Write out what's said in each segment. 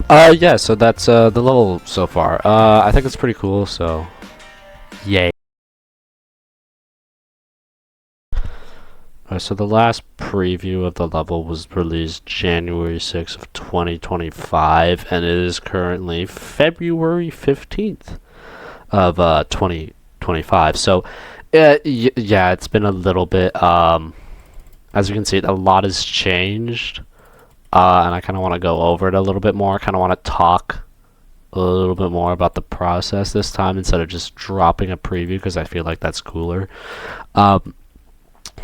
Yeah, so that's the level so far. I think it's pretty cool, so yay. Alright, so the last preview of the level was released January 6th of 2025, and it is currently February 15th of 2025. So yeah, it's been a little bit as you can see, a lot has changed. And I kind of want to go over it a little bit more. I kind of want to talk a little bit more about the process this time instead of just dropping a preview, because I feel like that's cooler.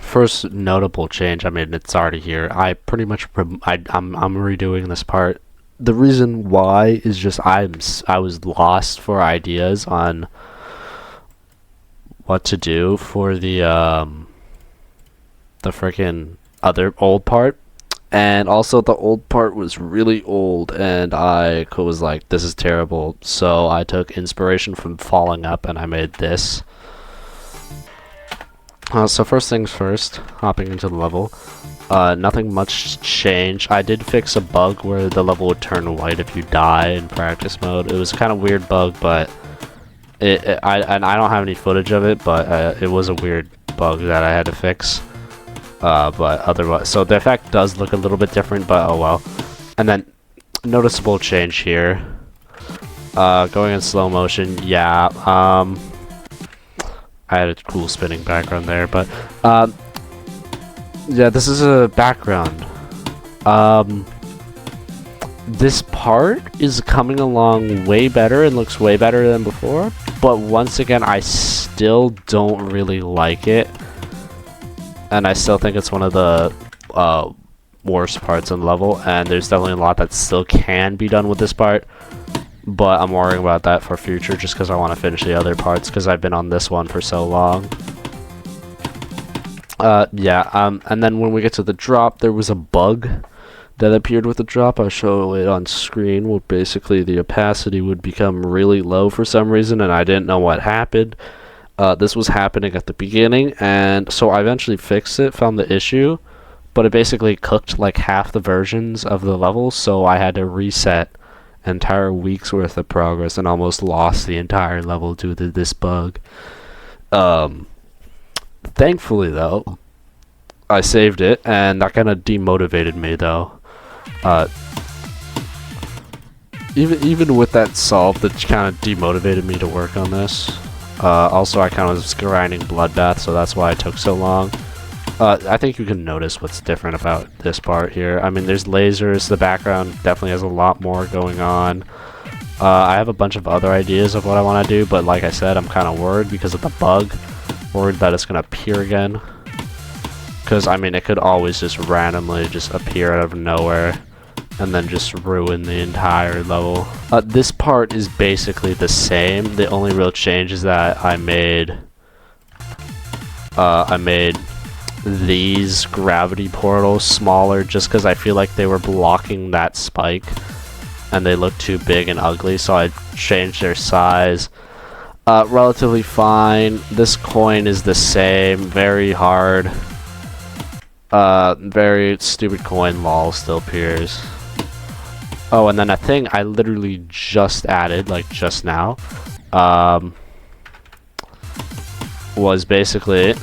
First notable change, I mean, it's already here. I pretty much I'm redoing this part. The reason why is just I was lost for ideas on what to do for the freaking other old part. And also the old part was really old, and I was like, this is terrible. So I took inspiration from Falling Up, and I made this. So first things first, hopping into the level. Nothing much changed. I did fix a bug where the level would turn white if you die in practice mode. It was a kind of weird bug, but I don't have any footage of it, but it was a weird bug that I had to fix. But otherwise, so the effect does look a little bit different, but oh well. And then, noticeable change here. Going in slow motion, yeah, I had a cool spinning background there, but, yeah, this is a background. This part is coming along way better and looks way better than before, but once again, I still don't really like it. And I still think it's one of the worst parts in the level, and there's definitely a lot that still can be done with this part, but I'm worrying about that for future just because I want to finish the other parts because I've been on this one for so long. And then when we get to the drop, there was a bug that appeared with the drop. I'll show it on screen, where basically the opacity would become really low for some reason, and I didn't know what happened. This was happening at the beginning, and so I eventually fixed it, found the issue, but it basically cooked like half the versions of the level, so I had to reset an entire week's worth of progress and almost lost the entire level due to this bug. Thankfully, though, I saved it, and that kind of demotivated me, though. Even with that solved, it kind of demotivated me to work on this. Also, I kind of was grinding Bloodbath, so that's why it took so long. I think you can notice what's different about this part here. I mean, there's lasers, the background definitely has a lot more going on. I have a bunch of other ideas of what I want to do, but like I said, I'm kind of worried because of the bug. Worried that it's going to appear again. Because, I mean, it could always just randomly just appear out of nowhere and then just ruin the entire level. This part is basically the same. The only real change is that I made these gravity portals smaller just because I feel like they were blocking that spike and they look too big and ugly, so I changed their size. Relatively fine. This coin is the same. Very hard. Very stupid coin, lol, still appears. Oh, and then a thing I literally just added, like just now, was basically,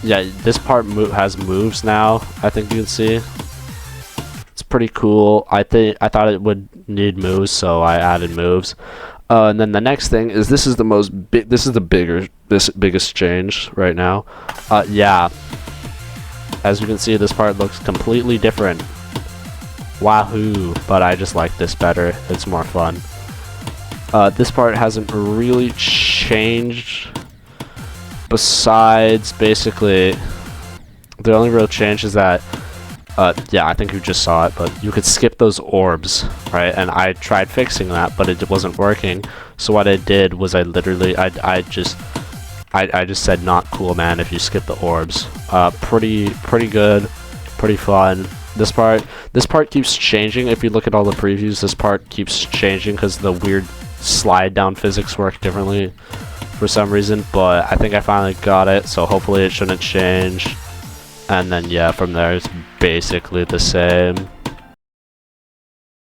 yeah, this part has moves now, I think you can see. It's pretty cool. I thought it would need moves, so I added moves. And then the next thing is this is the biggest change right now. Yeah. As you can see, this part looks completely different. Wahoo! But I just like this better. It's more fun. This part hasn't really changed. Besides, basically, the only real change is that, yeah, I think you just saw it, but you could skip those orbs, right? And I tried fixing that, but it wasn't working. So what I did was I just said not cool, man, if you skip the orbs. Pretty good, pretty fun. This part keeps changing. If you look at all the previews, this part keeps changing because the weird slide down physics work differently for some reason, but I think I finally got it, so hopefully it shouldn't change. And then yeah, from there it's basically the same.